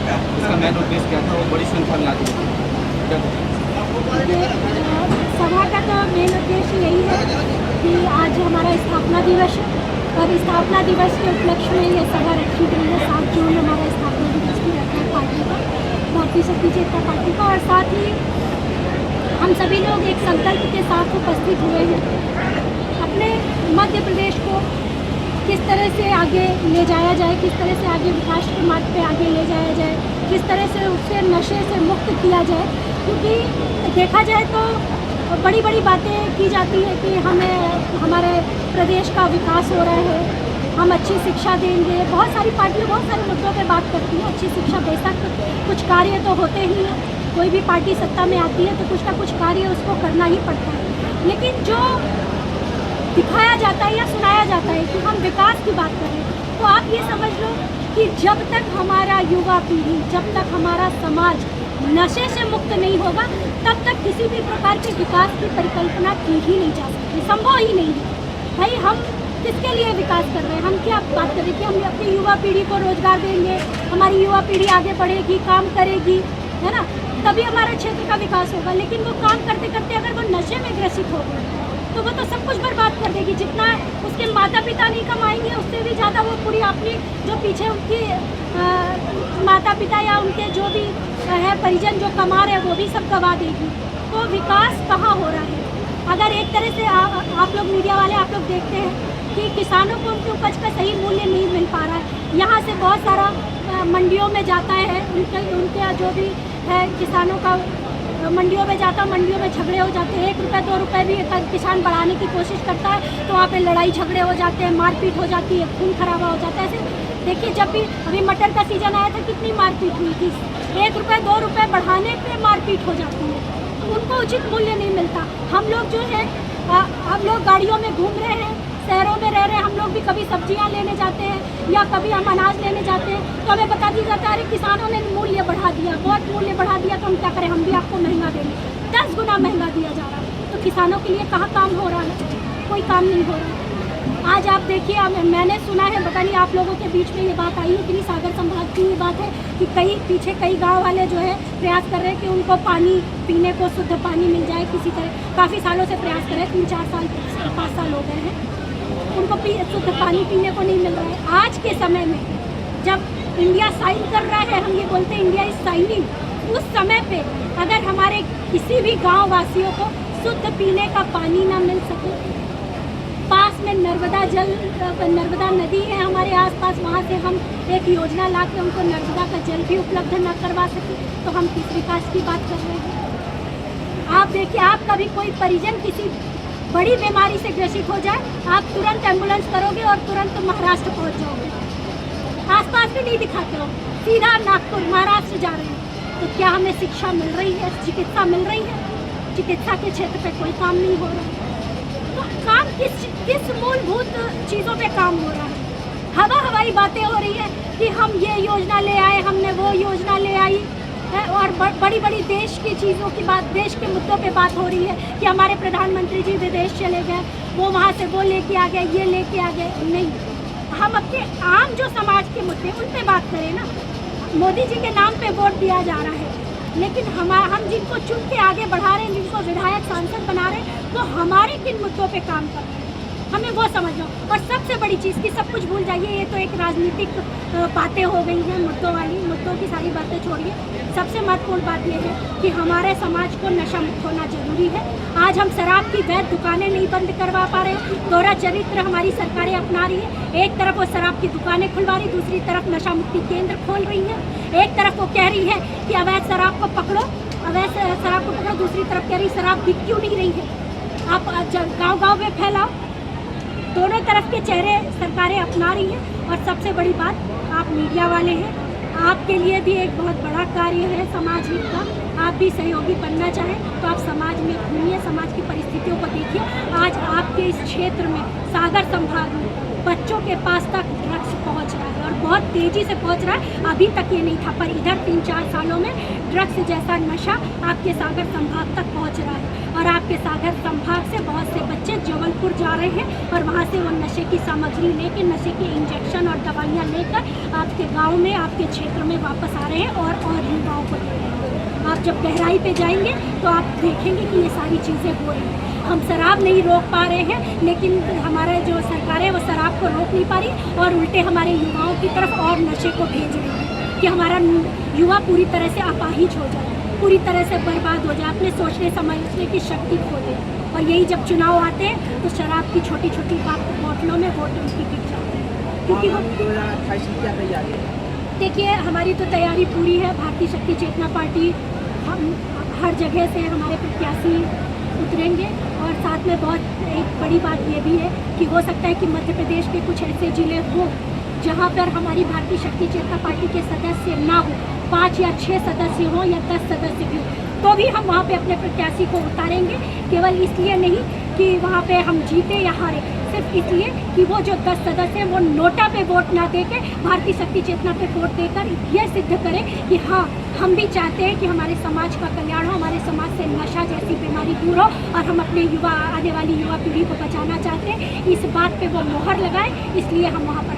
इसका मेन उद्देश्य क्या था और बड़ी संख्या में आती है क्या था? सभा का तो मेन उद्देश्य यही है कि आज हमारा स्थापना दिवस है और स्थापना दिवस के उपलक्ष्य में ये सभा रखी गई है। 7 जून हमारा स्थापना दिवस भी रखा है पार्टी का, भारतीय शक्ति चेतना पार्टी का। और साथ ही हम सभी लोग एक संकल्प के साथ उपस्थित हुए हैं, अपने मध्य प्रदेश को किस तरह से आगे ले जाया जाए, किस तरह से आगे विकास के मार्ग पे आगे ले जाया जाए, किस तरह से उससे नशे से मुक्त किया जाए। क्योंकि देखा जाए तो बड़ी बड़ी बातें की जाती है कि हमें हमारे प्रदेश का विकास हो रहा है, हम अच्छी शिक्षा देंगे। बहुत सारी पार्टियाँ बहुत सारे मुद्दों पे बात करती हैं। अच्छी शिक्षा बेशक कुछ कार्य तो होते ही हैं, कोई भी पार्टी सत्ता में आती है तो कुछ ना कुछ कार्य उसको करना ही पड़ता है। लेकिन जो दिखाया जाता है या सुनाया जाता है कि हम विकास की बात करें, तो आप ये समझ लो कि जब तक हमारा युवा पीढ़ी, जब तक हमारा समाज नशे से मुक्त नहीं होगा, तब तक किसी भी प्रकार के विकास की परिकल्पना की ही नहीं जा सकती, संभव ही नहीं है। भाई हम किसके लिए विकास कर रहे हैं? हम क्या बात करें कि हम अपनी युवा पीढ़ी को रोजगार देंगे, हमारी युवा पीढ़ी आगे बढ़ेगी, काम करेगी, है ना, तभी हमारा क्षेत्र का विकास होगा। लेकिन वो काम करते करते अगर वो नशे में ग्रसित हो गए तो वो तो सब कुछ बर्बाद कर देगी। जितना उसके माता पिता नहीं कमाएंगे, उससे भी ज़्यादा वो पूरी अपनी जो पीछे उनकी माता पिता या उनके जो भी है परिजन जो कमा रहे हैं वो भी सब गवा देगी। तो विकास कहाँ हो रहा है? अगर एक तरह से आप लोग मीडिया वाले आप लोग देखते हैं कि किसानों को उनकी उपज का सही मूल्य नहीं मिल पा रहा है। यहाँ से बहुत सारा मंडियों में जाता है, उनके जो भी है किसानों का मंडियों में जाता है, मंडियों में झगड़े हो जाते हैं। 1 रुपये 2 रुपये भी किसान बढ़ाने की कोशिश करता है तो वहाँ पे लड़ाई झगड़े हो जाते हैं, मारपीट हो जाती है, खून खराबा हो जाता है। ऐसे देखिए, जब भी अभी मटर का सीजन आया था कितनी मारपीट हुई थी। 1 रुपये 2 रुपये बढ़ाने पे मारपीट हो जाती है, तो उनको उचित मूल्य नहीं मिलता। हम लोग जो है हम लोग गाड़ियों में घूम रहे हैं, शहरों में रह रहे हैं, हम लोग भी कभी सब्जियां लेने जाते हैं या कभी हम अनाज लेने जाते हैं तो हमें बता दिया जाता है अरे किसानों ने मूल्य बढ़ा दिया, बहुत मूल्य बढ़ा दिया, तो हम क्या करें, हम भी आपको महंगा देंगे। 10 गुना महंगा दिया जा रहा है। तो किसानों के लिए कहाँ काम हो रहा है? कोई काम नहीं हो रहा है। आज आप देखिए, मैंने सुना है, पता नहीं आप लोगों के बीच में ये बात आई है कि नहीं, सागर संभाग की ये बात है कि कई गाँव वाले जो है प्रयास कर रहे हैं कि उनको पानी पीने को शुद्ध पानी मिल जाए किसी तरह। काफ़ी सालों से प्रयास कर रहे हैं, 3-4 साल 5 साल हो गए हैं, उनको शुद्ध पानी पीने को नहीं मिल रहा है। आज के समय में जब इंडिया साइन कर रहा है, हम ये बोलते हैं इंडिया इज साइनिंग, उस समय पे अगर हमारे किसी भी गांव वासियों को शुद्ध पीने का पानी ना मिल सके, पास में नर्मदा नदी है हमारे आसपास, वहाँ से हम एक योजना ला के उनको नर्मदा का जल भी उपलब्ध न करवा सके, तो हम किस विकास की बात कर रहे हैं? आप देखिए, आपका भी कोई परिजन किसी बड़ी बीमारी से ग्रसित हो जाए, आप तुरंत एम्बुलेंस करोगे और तुरंत महाराष्ट्र पहुंच जाओगे, आसपास भी नहीं दिखाते हो, सीधा नागपुर महाराष्ट्र जा रहे हैं। तो क्या हमें शिक्षा मिल रही है, चिकित्सा मिल रही है? चिकित्सा के क्षेत्र पे कोई काम नहीं हो रहा है। तो काम किस मूलभूत चीज़ों पे काम हो रहा है? हवाई बातें हो रही है कि हम ये योजना ले आए, हमने वो योजना ले आई है, और बड़ी बड़ी देश की चीज़ों की बात, देश के मुद्दों पे बात हो रही है कि हमारे प्रधानमंत्री जी विदेश चले गए, वो वहाँ से वो लेके आ गए, ये लेके आ गए। नहीं, हम अपने आम जो समाज के मुद्दे उन पे बात करें ना। मोदी जी के नाम पे वोट दिया जा रहा है, लेकिन हम जिनको चुन के आगे बढ़ा रहे हैं, जिनको विधायक सांसद बना रहे हैं, तो हमारे किन मुद्दों पे काम कर रहे हैं, हमें वो समझना। और सबसे बड़ी चीज़ की सब कुछ भूल जाइए, ये तो एक राजनीतिक बातें हो गई हैं, मुद्दों की सारी बातें छोड़िए। सबसे महत्वपूर्ण बात यह है कि हमारे समाज को नशा मुक्त होना जरूरी है। आज हम शराब की वैध दुकानें नहीं बंद करवा पा रहे हैं, दोहरा चरित्र हमारी सरकारें अपना रही है। एक तरफ वो शराब की दुकानें खुलवा रही, दूसरी तरफ नशा मुक्ति केंद्र खोल रही है। एक तरफ वो कह रही है कि अवैध शराब को पकड़ो, दूसरी तरफ कह रही शराब बिक क्यों नहीं रही है, आप गाँव में फैलाओ। दोनों तरफ के चेहरे सरकारें अपना रही हैं। और सबसे बड़ी बात, आप मीडिया वाले हैं, आपके लिए भी एक बहुत बड़ा कार्य है समाज हित का। आप भी सहयोगी बनना चाहें तो आप समाज में घूमिए, समाज की परिस्थितियों को देखिए। आज आपके इस क्षेत्र में, सागर संभाग में, बच्चों के पास तक ड्रग्स पहुंच रहा है और बहुत तेज़ी से पहुंच रहा है। अभी तक ये नहीं था, पर इधर 3-4 सालों में ड्रग्स जैसा नशा आपके सागर संभाग तक पहुंच रहा है। और आपके सागर संभाग से बहुत से बच्चे जबलपुर जा रहे हैं और वहाँ से वो नशे की सामग्री लेकर, नशे के इंजेक्शन और दवाइयाँ लेकर आपके गांव में, आपके क्षेत्र में वापस आ रहे हैं और युवाओं को दे रहे हैं। आप जब गहराई पे जाएंगे तो आप देखेंगे कि ये सारी चीज़ें हो रही हैं। हम शराब नहीं रोक पा रहे हैं, लेकिन हमारे जो सरकार है वो शराब को रोक नहीं पा रही और उल्टे हमारे युवाओं की तरफ और नशे को भेज रही है कि हमारा युवा पूरी तरह से अपाहिज हो जाए, पूरी तरह से बर्बाद हो जाए, अपने सोचने समझने की शक्ति खो दे। और यही जब चुनाव आते हैं तो शराब की छोटी छोटी बोतलों में वोट उनकी गिर जाते हैं, क्योंकि वो 2028 की क्या तैयारी है? देखिए, हमारी तो तैयारी पूरी है। भारतीय शक्ति चेतना पार्टी, हम हर जगह से हमारे प्रत्याशी उतरेंगे और साथ में बहुत एक बड़ी बात ये भी है कि हो सकता है कि मध्य प्रदेश के कुछ ऐसे ज़िले हो जहाँ पर हमारी भारतीय शक्ति चेतना पार्टी के सदस्य ना हो, 5 या 6 सदस्य हों या 10 सदस्य भी हों, तो भी हम वहाँ पे अपने प्रत्याशी को उतारेंगे। केवल इसलिए नहीं कि वहाँ पे हम जीते या हारे, सिर्फ इसलिए कि वो जो 10 सदस्य हैं वो नोटा पे वोट ना देके भारतीय शक्ति चेतना पे वोट देकर ये सिद्ध करें कि हाँ, हम भी चाहते हैं कि हमारे समाज का कल्याण हो, हमारे समाज से नशा जैसी बीमारी दूर हो और हम अपने आने वाली युवा पीढ़ी को बचाना चाहते हैं। इस बात पे वो मोहर लगाए, इसलिए हम वहाँ पर